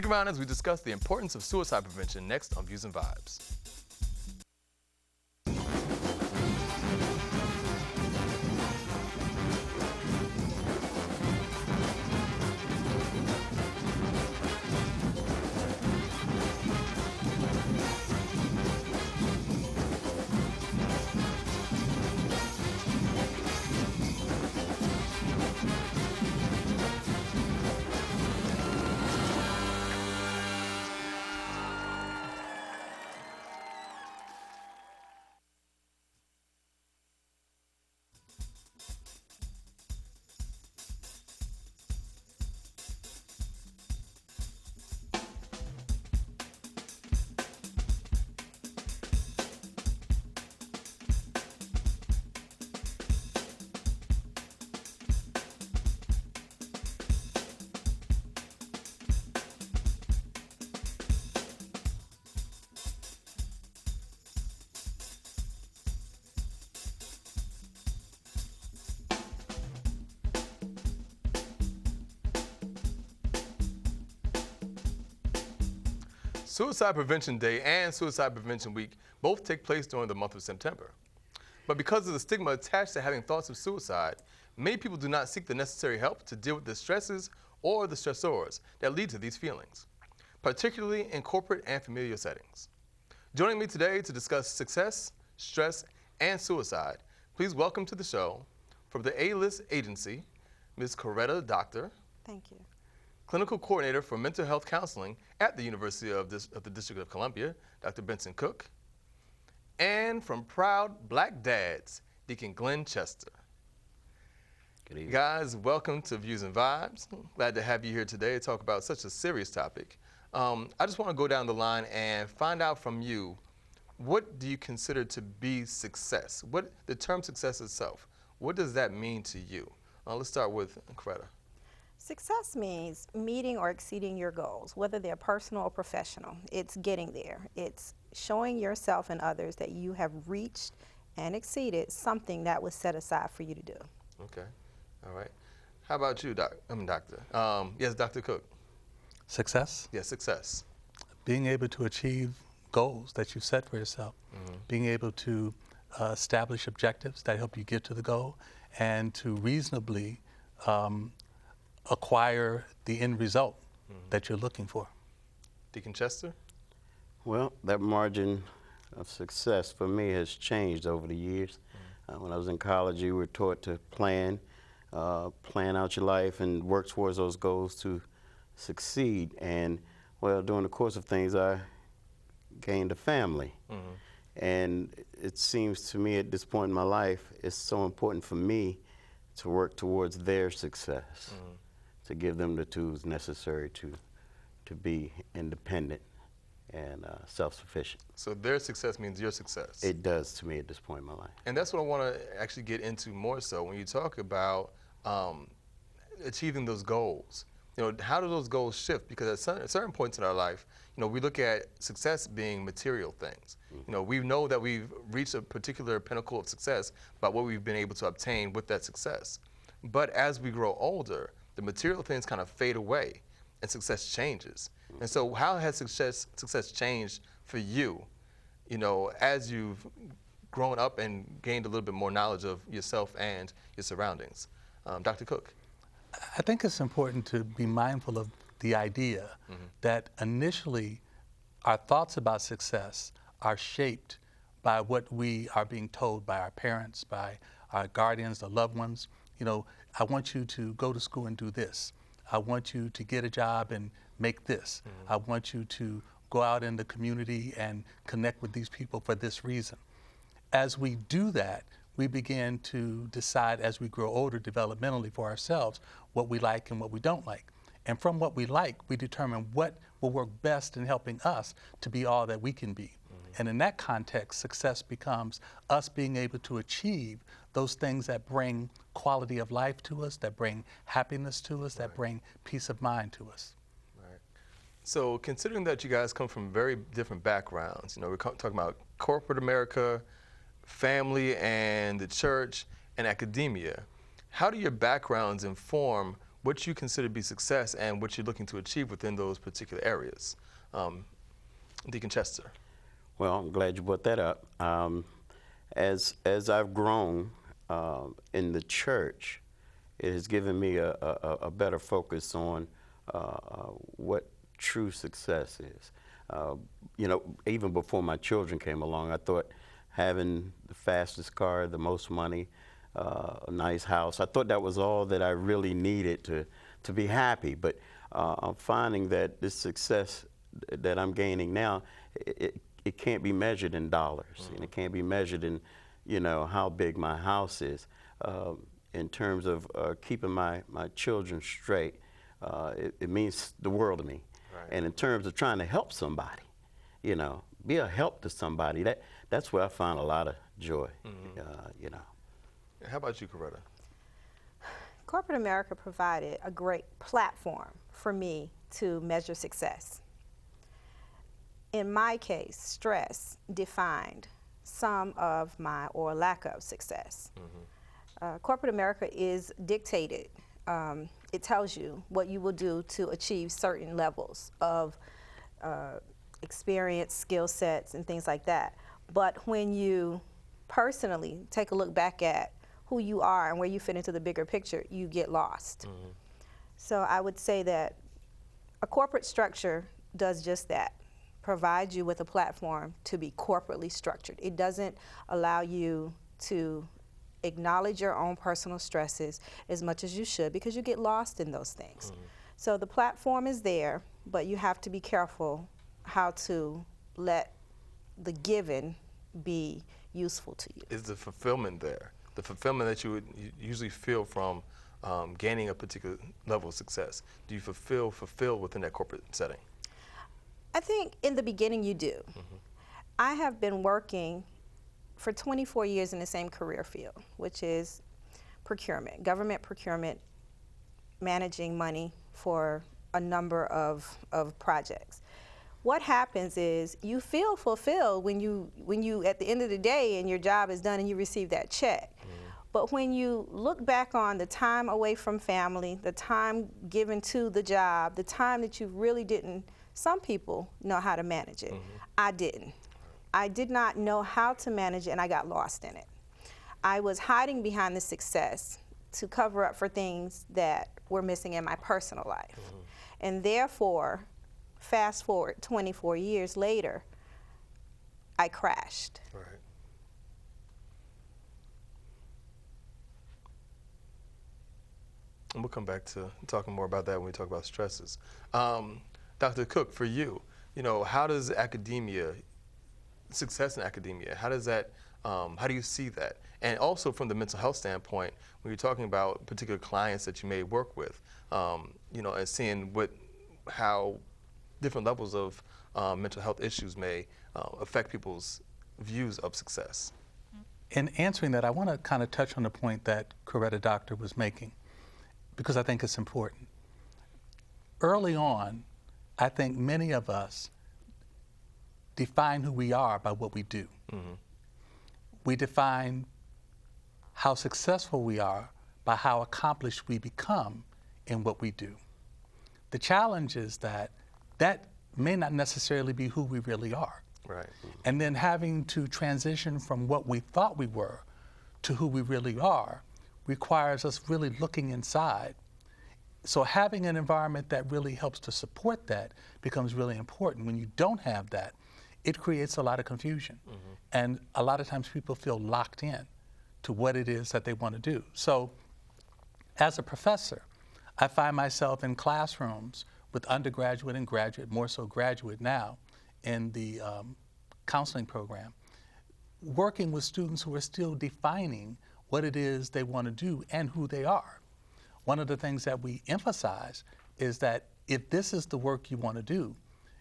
around as we discuss the importance of suicide prevention next on Views and Vibes. Suicide Prevention Day and Suicide Prevention Week both take place during the month of September. But because of the stigma attached to having thoughts of suicide, many people do not seek the necessary help to deal with the stresses or the stressors that lead to these feelings, particularly in corporate and familial settings. Joining me today to discuss success, stress, and suicide, please welcome to the show, from the A-List Agency, Ms. Corretta, Doctor. Thank you. Clinical Coordinator for Mental Health Counseling at the University of the District of Columbia, Dr. Benson Cooke. And from Proud Black Dads, Deacon Glenn Chester. Good evening. Guys, welcome to Views and Vibes. Glad to have you here today to talk about such a serious topic. I just want to go down the line and find out from you, what do you consider to be success? What the term success itself, what does that mean to you? Let's start with Corretta. Success means meeting or exceeding your goals, whether they're personal or professional. It's getting there. It's showing yourself and others that you have reached and exceeded something that was set aside for you to do. Okay, all right. How about you, Doctor? Yes, Dr. Cooke. Success? Yes, success. Being able to achieve goals that you set for yourself. Being able to establish objectives that help you get to the goal and to reasonably acquire the end result that you're looking for. Deacon Chester? Well, that margin of success for me has changed over the years. When I was in college, you were taught to plan out your life and work towards those goals to succeed. And, well, during the course of things, I gained a family. And it seems to me at this point in my life, it's so important for me to work towards their success, to give them the tools necessary to be independent and self-sufficient. So their success means your success. It does to me at this point in my life. And that's what I want to actually get into more so when you talk about achieving those goals. You know, how do those goals shift? Because at certain points in our life, you know, we look at success being material things. You know, we know that we've reached a particular pinnacle of success by what we've been able to obtain with that success. But as we grow older, the material things kind of fade away and success changes. And so how has success changed for you, you know, as you've grown up and gained a little bit more knowledge of yourself and your surroundings? Dr. Cooke. I think it's important to be mindful of the idea that initially our thoughts about success are shaped by what we are being told by our parents, by our guardians, the loved ones. You know, I want you to go to school and do this. I want you to get a job and make this. I want you to go out in the community and connect with these people for this reason. As we do that, we begin to decide as we grow older developmentally for ourselves what we like and what we don't like. And from what we like, we determine what will work best in helping us to be all that we can be. And in that context, success becomes us being able to achieve those things that bring quality of life to us, that bring happiness to us, that bring peace of mind to us. Right. So considering that you guys come from very different backgrounds, you know, we're talking about corporate America, family and the church, and academia. How do your backgrounds inform what you consider to be success and what you're looking to achieve within those particular areas. Deacon Chester. Well, I'm glad you brought that up. As I've grown in the church, it has given me a better focus on what true success is. You know, even before my children came along, I thought having the fastest car, the most money, a nice house, I thought that was all that I really needed to be happy. But I'm finding that this success that I'm gaining now, it can't be measured in dollars, and it can't be measured in, you know, how big my house is. In terms of keeping my children straight, it means the world to me. Right. And in terms of trying to help somebody, you know, be a help to somebody, that's where I find a lot of joy, you know. How about you, Corretta? Corporate America provided a great platform for me to measure success. In my case, stress defined some of my or lack of success. Corporate America is dictated. It tells you what you will do to achieve certain levels of experience, skill sets, and things like that. But when you personally take a look back at who you are and where you fit into the bigger picture, you get lost. So I would say that a corporate structure does just that, provides you with a platform to be corporately structured. It doesn't allow you to acknowledge your own personal stresses as much as you should, because you get lost in those things. So the platform is there, but you have to be careful how to let the given be useful to you. Is the fulfillment there? The fulfillment that you would usually feel from gaining a particular level of success. Do you fulfill within that corporate setting? I think in the beginning you do. I have been working for 24 years in the same career field, which is procurement, government procurement, managing money for a number of projects. What happens is you feel fulfilled when you at the end of the day and your job is done and you receive that check. But when you look back on the time away from family, the time given to the job, the time that you really didn't, some people know how to manage it. I didn't. I did not know how to manage it, and I got lost in it. I was hiding behind the success to cover up for things that were missing in my personal life. And therefore, fast forward 24 years later, I crashed. Right. And we'll come back to talking more about that when we talk about stresses. Dr. Cooke, for you, you know, how does academia, success in academia, how does that, how do you see that? And also from the mental health standpoint, when you're talking about particular clients that you may work with, you know, and seeing how different levels of mental health issues may affect people's views of success. In answering that, I want to kind of touch on the point that Corretta Doctor was making, because I think it's important. Early on, I think many of us define who we are by what we do. We define how successful we are by how accomplished we become in what we do. The challenge is that may not necessarily be who we really are. Right. And then having to transition from what we thought we were to who we really are requires us really looking inside. So having an environment that really helps to support that becomes really important. When you don't have that, it creates a lot of confusion. And a lot of times people feel locked in to what it is that they want to do. So as a professor, I find myself in classrooms with undergraduate and graduate, more so graduate now, in the counseling program, working with students who are still defining what it is they want to do and who they are. One of the things that we emphasize is that if this is the work you want to do,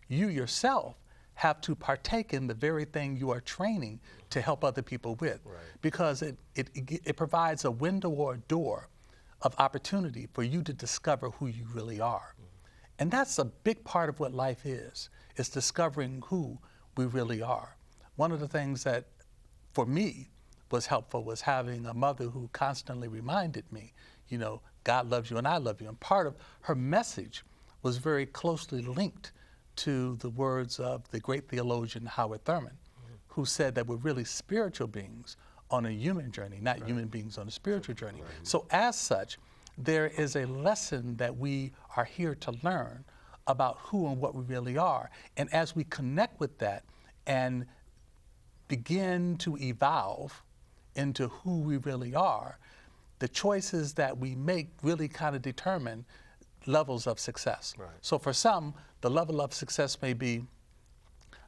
you yourself have to partake in the very thing you are training to help other people with. Right. Because it provides a window or a door of opportunity for you to discover who you really are. And that's a big part of what life is discovering who we really are. One of the things that, for me, was helpful was having a mother who constantly reminded me, you know, God loves you and I love you. And part of her message was very closely linked to the words of the great theologian Howard Thurman, who said that we're really spiritual beings on a human journey, not human beings on a spiritual journey. So as such, there is a lesson that we are here to learn about who and what we really are. And as we connect with that and begin to evolve into who we really are, the choices that we make really kind of determine levels of success. Right. So for some, the level of success may be,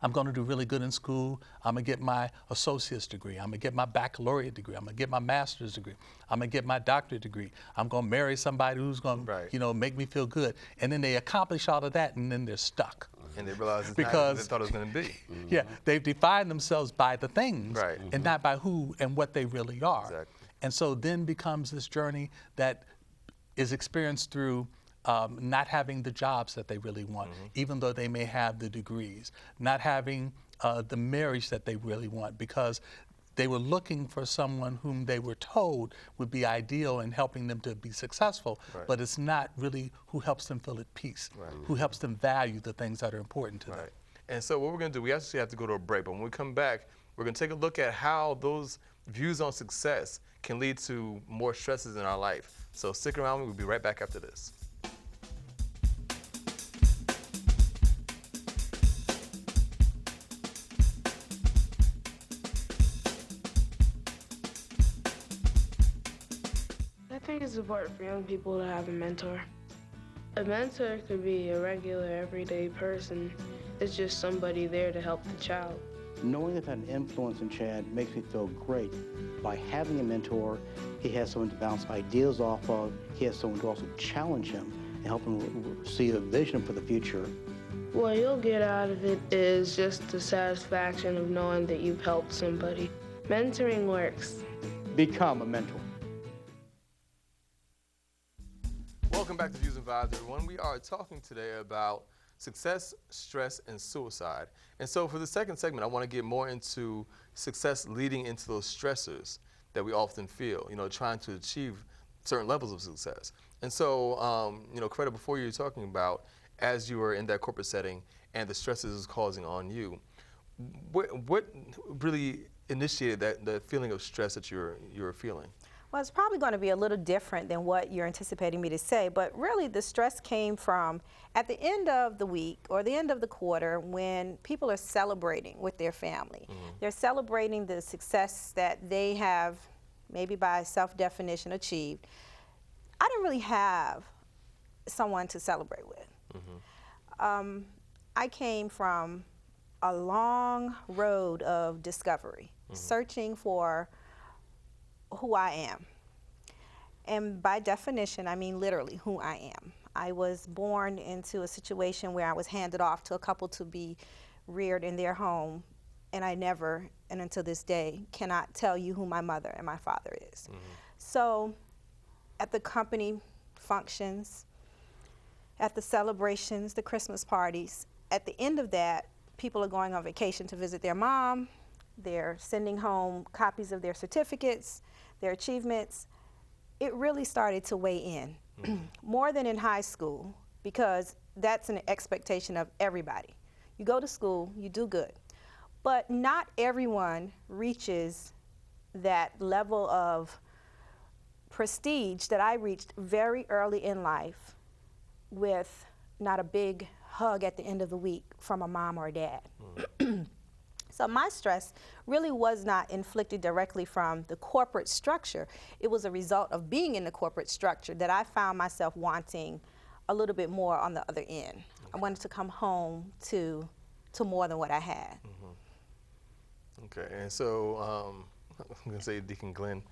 I'm going to do really good in school. I'm going to get my associate's degree. I'm going to get my baccalaureate degree. I'm going to get my master's degree. I'm going to get my doctorate degree. I'm going to marry somebody who's going to, Right. you know, make me feel good. And then they accomplish all of that, and then they're stuck. And they realize it's Because- not what they thought it was going to be. Yeah, they've defined themselves by the things Right. and not by who and what they really are. Exactly. And so then becomes this journey that is experienced through not having the jobs that they really want, even though they may have the degrees, not having the marriage that they really want, because they were looking for someone whom they were told would be ideal in helping them to be successful, Right. but it's not really who helps them feel at peace, who helps them value the things that are important to them. Right. And so what we're going to do, we actually have to go to a break, but when we come back, we're going to take a look at how those views on success can lead to more stresses in our life. So stick around, we'll be right back after this. I think it's important for young people to have a mentor. A mentor could be a regular, everyday person. It's just somebody there to help the child. Knowing I've had an influence in Chad makes me feel great. By having a mentor, he has someone to bounce ideas off of. He has someone to also challenge him and help him see a vision for the future. What you'll get out of it is just the satisfaction of knowing that you've helped somebody. Mentoring works. Become a mentor. Welcome back to Views and Vibes, everyone. We are talking today about success, stress, and suicide. And so for the second segment, I want to get more into success leading into those stressors that we often feel, you know, trying to achieve certain levels of success. And so, you know, Corretta, before you were talking about as you were in that corporate setting and the stresses it's causing on you, what really initiated the feeling of stress that you were feeling? Well, it's probably going to be a little different than what you're anticipating me to say, but really the stress came from at the end of the week or the end of the quarter when people are celebrating with their family. They're celebrating the success that they have, maybe by self-definition, achieved. I didn't really have someone to celebrate with. I came from a long road of discovery, searching for who I am. And by definition, I mean literally who I am. I was born into a situation where I was handed off to a couple to be reared in their home, and I never, and until this day, cannot tell you who my mother and my father is. So at the company functions, at the celebrations, the Christmas parties, at the end of that, people are going on vacation to visit their mom. They're sending home copies of their certificates, their achievements. It really started to weigh in, more than in high school, because that's an expectation of everybody. You go to school, you do good. But not everyone reaches that level of prestige that I reached very early in life with not a big hug at the end of the week from a mom or a dad. So my stress really was not inflicted directly from the corporate structure. It was a result of being in the corporate structure that I found myself wanting a little bit more on the other end. I wanted to come home to more than what I had. Okay, and so I'm going to say Deacon Glenn,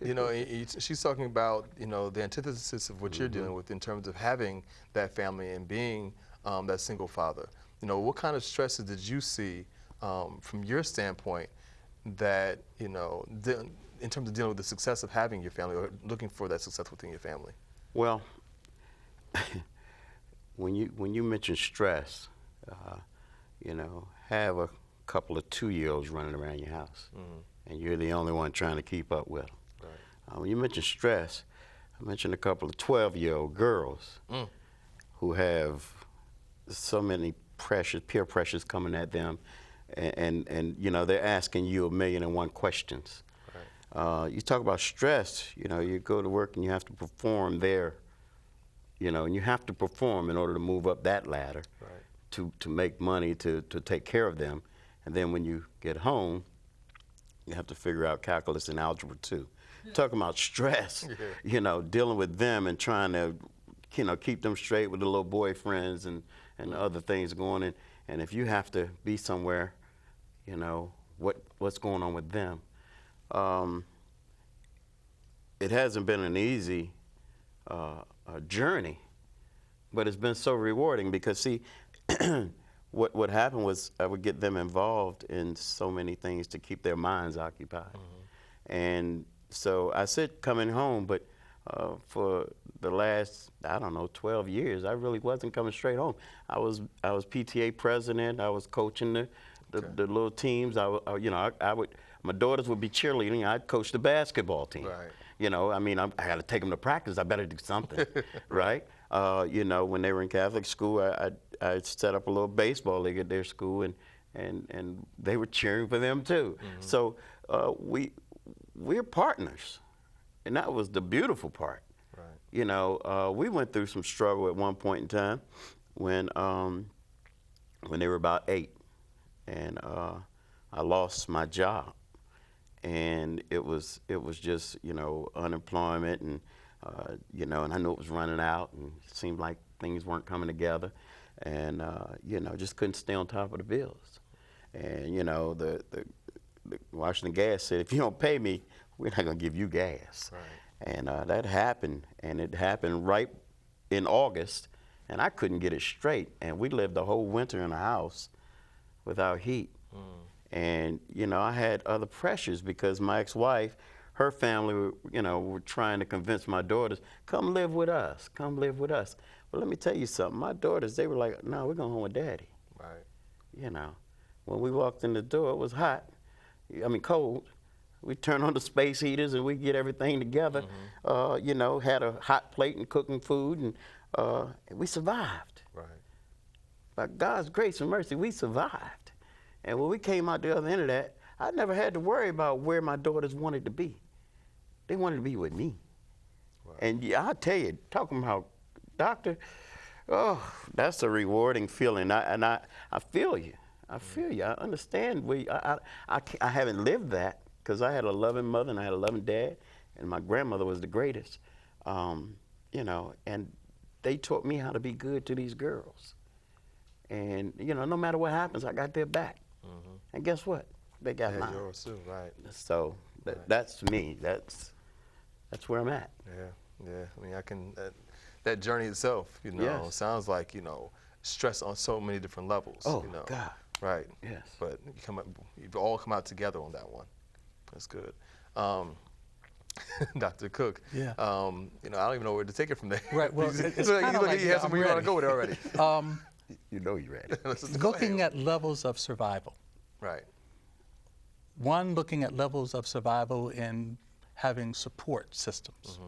you know, she's talking about, you know, the antithesis of what you're dealing with in terms of having that family and being that single father. You know, what kind of stresses did you see from your standpoint that, you know, in terms of dealing with the success of having your family or looking for that success within your family? Well, when you mention stress, you know, have a couple of 2-year-olds running around your house, and you're the only one trying to keep up with them. Right. When you mention stress, I mentioned a couple of 12-year-old girls who have so many peer pressures coming at them, and you know, they're asking you 1,000,001 questions. Right. You talk about stress, you know, you go to work and you have to perform there, you know, and you have to perform in order to move up that ladder, right, to make money to take care of them. And then when you get home, you have to figure out calculus and algebra too. Talking about stress, you know, dealing with them and trying to, you know, keep them straight with the little boyfriends and other things going on. And if you have to be somewhere, you know, what's going on with them. It hasn't been an easy journey, but it's been so rewarding because, see, what happened was I would get them involved in so many things to keep their minds occupied. And so I said coming home, but for the last, I don't know, 12 years, I really wasn't coming straight home. I was PTA president. I was coaching the little teams. You know, my daughters would be cheerleading. I'd coach the basketball team. Right. You know, I mean, I got to take them to practice. I better do something, right? You know, when they were in Catholic school, I set up a little baseball league at their school, and they were cheering for them too. So we're partners, and that was the beautiful part. Right. You know, we went through some struggle at one point in time when they were about 8, and I lost my job, and it was just, you know, unemployment, and you know, and I knew it was running out, and it seemed like things weren't coming together, and you know, just couldn't stay on top of the bills. And you know, the Washington Gas said, if you don't pay me, we're not going to give you gas. Right. And that happened, and it happened right in August, and I couldn't get it straight. And we lived the whole winter in a house without heat. And you know, I had other pressures because my ex-wife, her family, you know, were trying to convince my daughters, come live with us, come live with us. Well, let me tell you something. My daughters, they were like, no, we're going home with Daddy. Right. You know, when we walked in the door, it was hot. I mean, cold. We turn on the space heaters and we get everything together. You know, had a hot plate and cooking food, and we survived. Right. By God's grace and mercy, we survived. And when we came out the other end of that, I never had to worry about where my daughters wanted to be. They wanted to be with me. Wow. And yeah, I'll tell you, talking about doctor, oh, that's a rewarding feeling. I feel you. I feel you. I understand. I haven't lived that because I had a loving mother and I had a loving dad, and my grandmother was the greatest. You know, and they taught me how to be good to these girls. And you know, no matter what happens, I got their back. And guess what? They got mine. Yours too, right? So that's me. That's where I'm at. Yeah. I mean, I can. That journey itself, you know, sounds like, you know, stress on so many different levels. Oh, you know, God. Right. Yes. But you've all come out together on that one. That's good. Dr. Cooke. Yeah. You know, I don't even know where to take it from there. Right. Well, it's like you have somewhere you want to go with it already. You know you're ready. Looking at levels of survival. Right. One, looking at levels of survival in having support systems.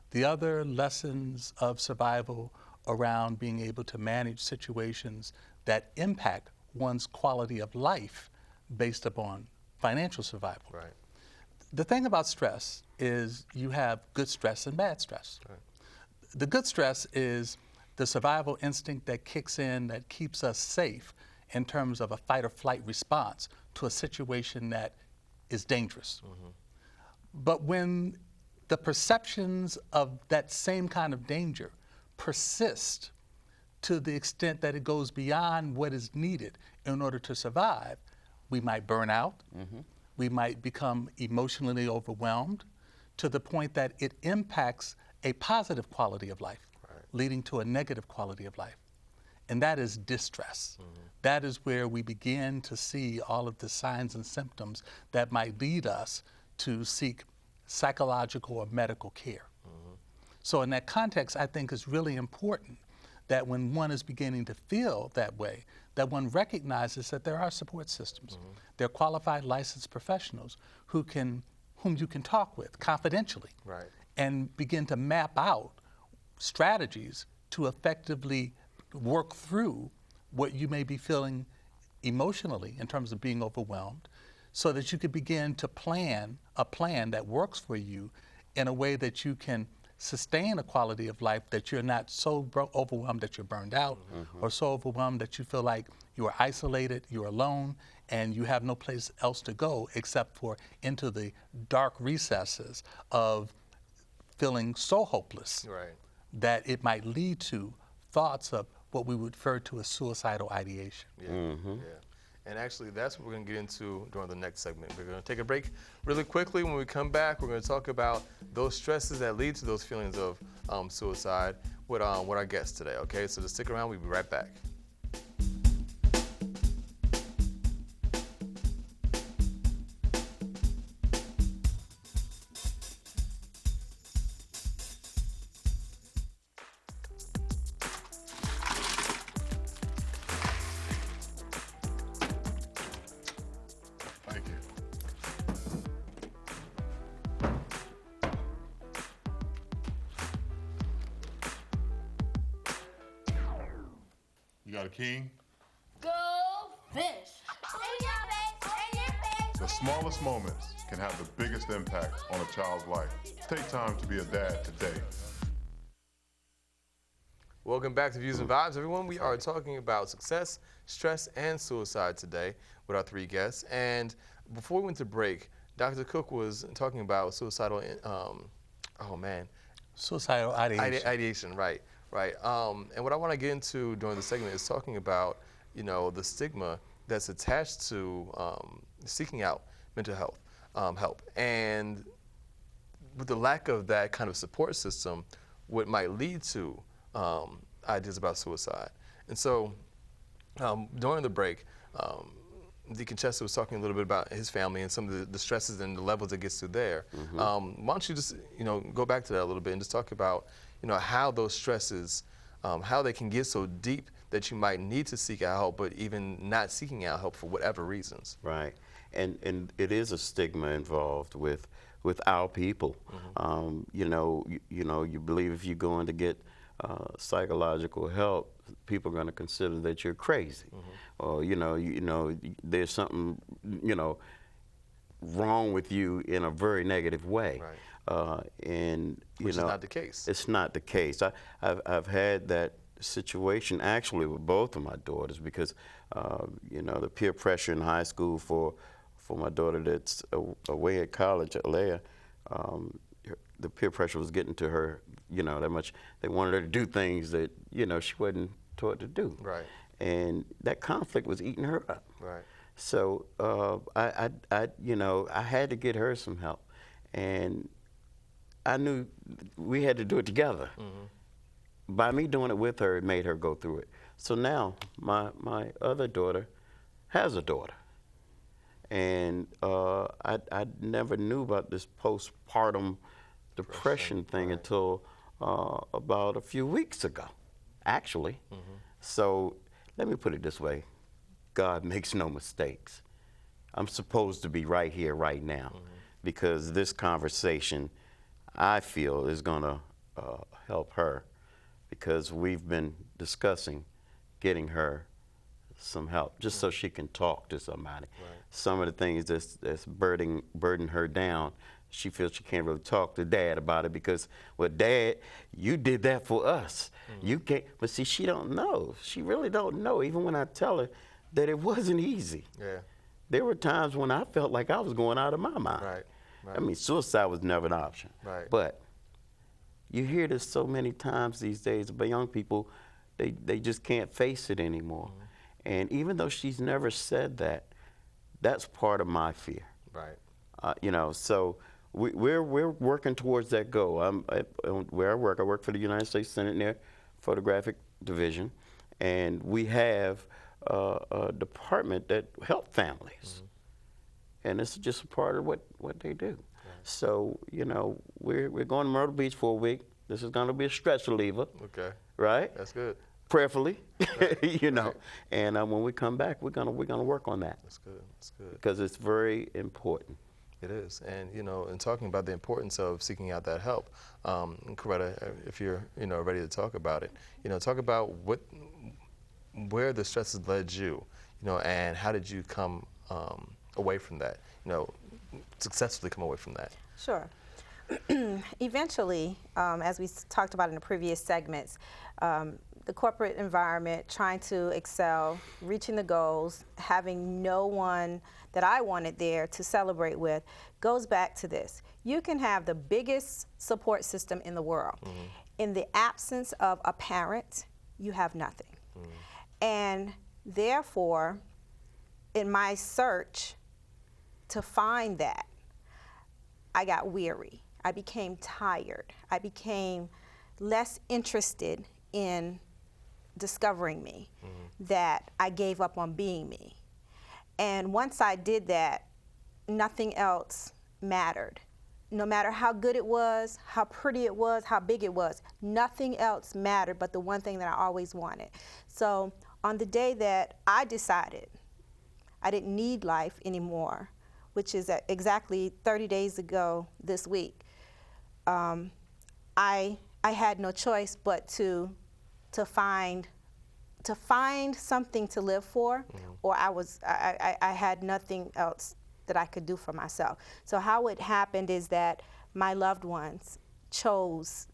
The other, lessons of survival around being able to manage situations that impact one's quality of life based upon financial survival. Right. The thing about stress is you have good stress and bad stress. Right. The good stress is the survival instinct that kicks in that keeps us safe in terms of a fight or flight response to a situation that is dangerous. But when the perceptions of that same kind of danger persist to the extent that it goes beyond what is needed in order to survive, we might burn out, we might become emotionally overwhelmed to the point that it impacts a positive quality of life, leading to a negative quality of life. And that is distress. That is where we begin to see all of the signs and symptoms that might lead us to seek psychological or medical care. So in that context, I think it's really important that when one is beginning to feel that way, that one recognizes that there are support systems. There are qualified licensed professionals whom you can talk with confidentially. Right. and begin to map out strategies to effectively work through what you may be feeling emotionally in terms of being overwhelmed, so that you could begin to plan a plan that works for you in a way that you can sustain a quality of life, that you're not so overwhelmed that you're burned out, or so overwhelmed that you feel like you are isolated, you're alone, and you have no place else to go except for into the dark recesses of feeling so hopeless Right. that it might lead to thoughts of what we would refer to as suicidal ideation. Yeah. Yeah. And actually, that's what we're going to get into during the next segment. We're going to take a break really quickly. When we come back, we're going to talk about those stresses that lead to those feelings of suicide with our guests today. Okay, so just stick around. We'll be right back. Thank you. You got a king? Go fish. In your face, in your face. The smallest moments can have the biggest impact on a child's life. Take time to be a dad today. Welcome back to Views and Vibes, everyone. We are talking about success, stress, and suicide today with our three guests. And before we went to break, Dr. Cooke was talking about suicidal, Suicidal ideation. ideation, right. And what I want to get into during the segment is talking about, the stigma that's attached to seeking out mental health help, and with the lack of that kind of support system, what might lead to ideas about suicide. And so during the break, Deacon Chester was talking a little bit about his family and some of the stresses and the levels it gets to there. Why don't you just go back to that a little bit and just talk about how those stresses, how they can get so deep that you might need to seek out help, but even not seeking out help for whatever reasons. Right, and it is a stigma involved with our people. You believe if you're going to get psychological help, people are going to consider that you're crazy, or there's something wrong with you in a very negative way. Right. Which is not the case. It's not the case. I've had that situation actually with both of my daughters, because the peer pressure in high school for my daughter that's away at college at Leah, the peer pressure was getting to her that much. They wanted her to do things that she wasn't taught to do. Right. And that conflict was eating her up. Right. So I had to get her some help, and I knew we had to do it together. By me doing it with her, it made her go through it. So now my other daughter has a daughter, and I never knew about this postpartum depression thing until about a few weeks ago, actually. So let me put it this way. God makes no mistakes. I'm supposed to be right here, right now, because this conversation, I feel, is going to help her, because we've been discussing getting her some help, just so she can talk to somebody. Right. Some of the things that's burden her down, she feels she can't really talk to Dad about it, because, well, Dad, you did that for us. You can't, but see, she don't know. She really don't know, even when I tell her that it wasn't easy. Yeah. There were times when I felt like I was going out of my mind. Right. I mean, suicide was never an option. Right. But you hear this so many times these days about young people, they just can't face it anymore. And even though she's never said that, that's part of my fear. Right. So we're working towards that goal. Where I work for the United States Senate in their photographic division, and we have a department that help families. And it's just a part of what they do. Right. So, we're going to Myrtle Beach for a week. This is going to be a stress reliever. Okay. Right? That's good. Prayerfully, Right. Right. And when we come back, we're gonna work on that. That's good. That's good. Because it's very important. It is, and in talking about the importance of seeking out that help, Corretta, if you're ready to talk about it, talk about where the stress has led you, and how did you come away from that, successfully come away from that. Sure. Eventually, as we talked about in the previous segments, the corporate environment, trying to excel, reaching the goals, having no one that I wanted there to celebrate with, goes back to this. You can have the biggest support system in the world. In the absence of a parent, you have nothing. And therefore, in my search to find that, I got weary. I became tired. I became less interested in discovering me, that I gave up on being me. And once I did that, nothing else mattered. No matter how good it was, how pretty it was, how big it was, nothing else mattered but the one thing that I always wanted. So on the day that I decided I didn't need life anymore, which is exactly 30 days ago this week, I had no choice but to find something to live for, or I had nothing else that I could do for myself. So how it happened is that my loved ones chose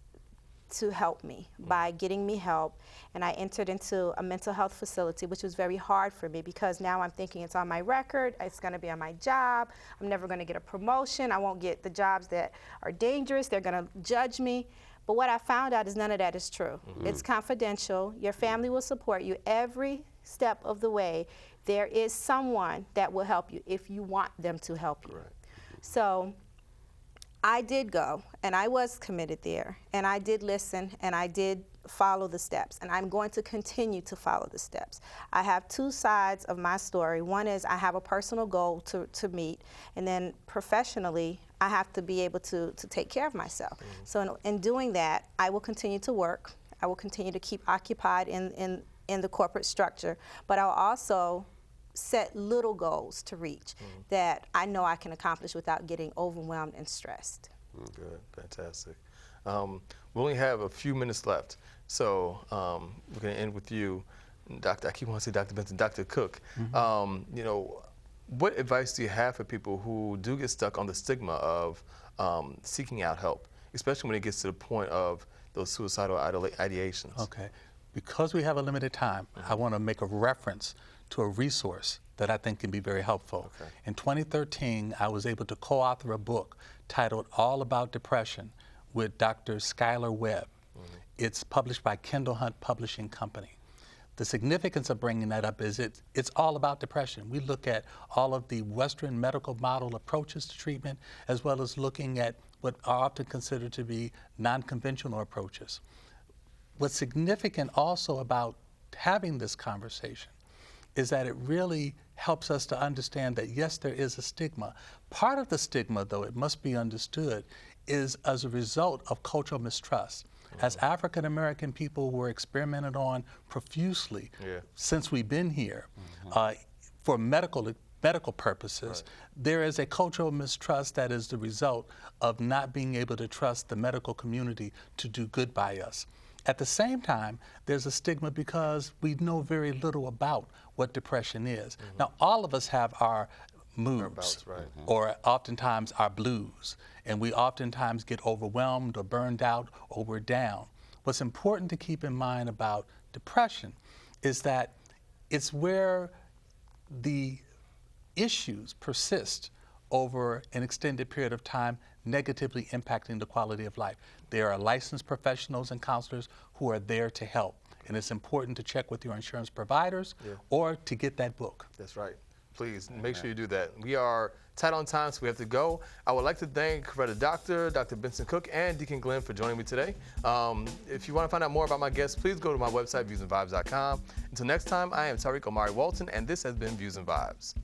to help me by getting me help, and I entered into a mental health facility, which was very hard for me because now I'm thinking it's on my record, it's going to be on my job, I'm never going to get a promotion, I won't get the jobs that are dangerous, they're going to judge me. But what I found out is none of that is true. It's confidential. Your family will support you every step of the way. There is someone that will help you if you want them to help you. So I did go, and I was committed there, and I did listen, and I did follow the steps, and I'm going to continue to follow the steps. I have two sides of my story. One is I have a personal goal to meet, and then professionally, I have to be able to take care of myself. So in doing that, I will continue to work. I will continue to keep occupied in the corporate structure, but I'll also set little goals to reach that I know I can accomplish without getting overwhelmed and stressed. Good, fantastic. We only have a few minutes left, so we're going to end with you, Dr. I keep wanting to say Dr. Benson, Dr. Cooke. What advice do you have for people who do get stuck on the stigma of seeking out help, especially when it gets to the point of those suicidal ideations? Okay. Because we have a limited time, I want to make a reference to a resource that I think can be very helpful. Okay. In 2013, I was able to co-author a book titled All About Depression with Dr. Schuyler Webb. It's published by Kendall Hunt Publishing Company. The significance of bringing that up is it's all about depression. We look at all of the Western medical model approaches to treatment, as well as looking at what are often considered to be non-conventional approaches. What's significant also about having this conversation is that it really helps us to understand that, yes, there is a stigma. Part of the stigma, though, it must be understood, is as a result of cultural mistrust. As African American people were experimented on profusely since we've been here for medical purposes, there is a cultural mistrust that is the result of not being able to trust the medical community to do good by us. At the same time, there's a stigma because we know very little about what depression is. Now, all of us have our moods, or oftentimes our blues, and we oftentimes get overwhelmed or burned out or we're down. What's important to keep in mind about depression is that it's where the issues persist over an extended period of time, negatively impacting the quality of life. There are licensed professionals and counselors who are there to help, and it's important to check with your insurance providers or to get that book. That's right. Please make sure you do that. We are tight on time, so we have to go. I would like to thank Corretta Doctor, Dr. Benson Cooke, and Deacon Glenn for joining me today. If you want to find out more about my guests, please go to my website, viewsandvibes.com. Until next time, I am Tariiq Omari Walton, and this has been Views and Vibes.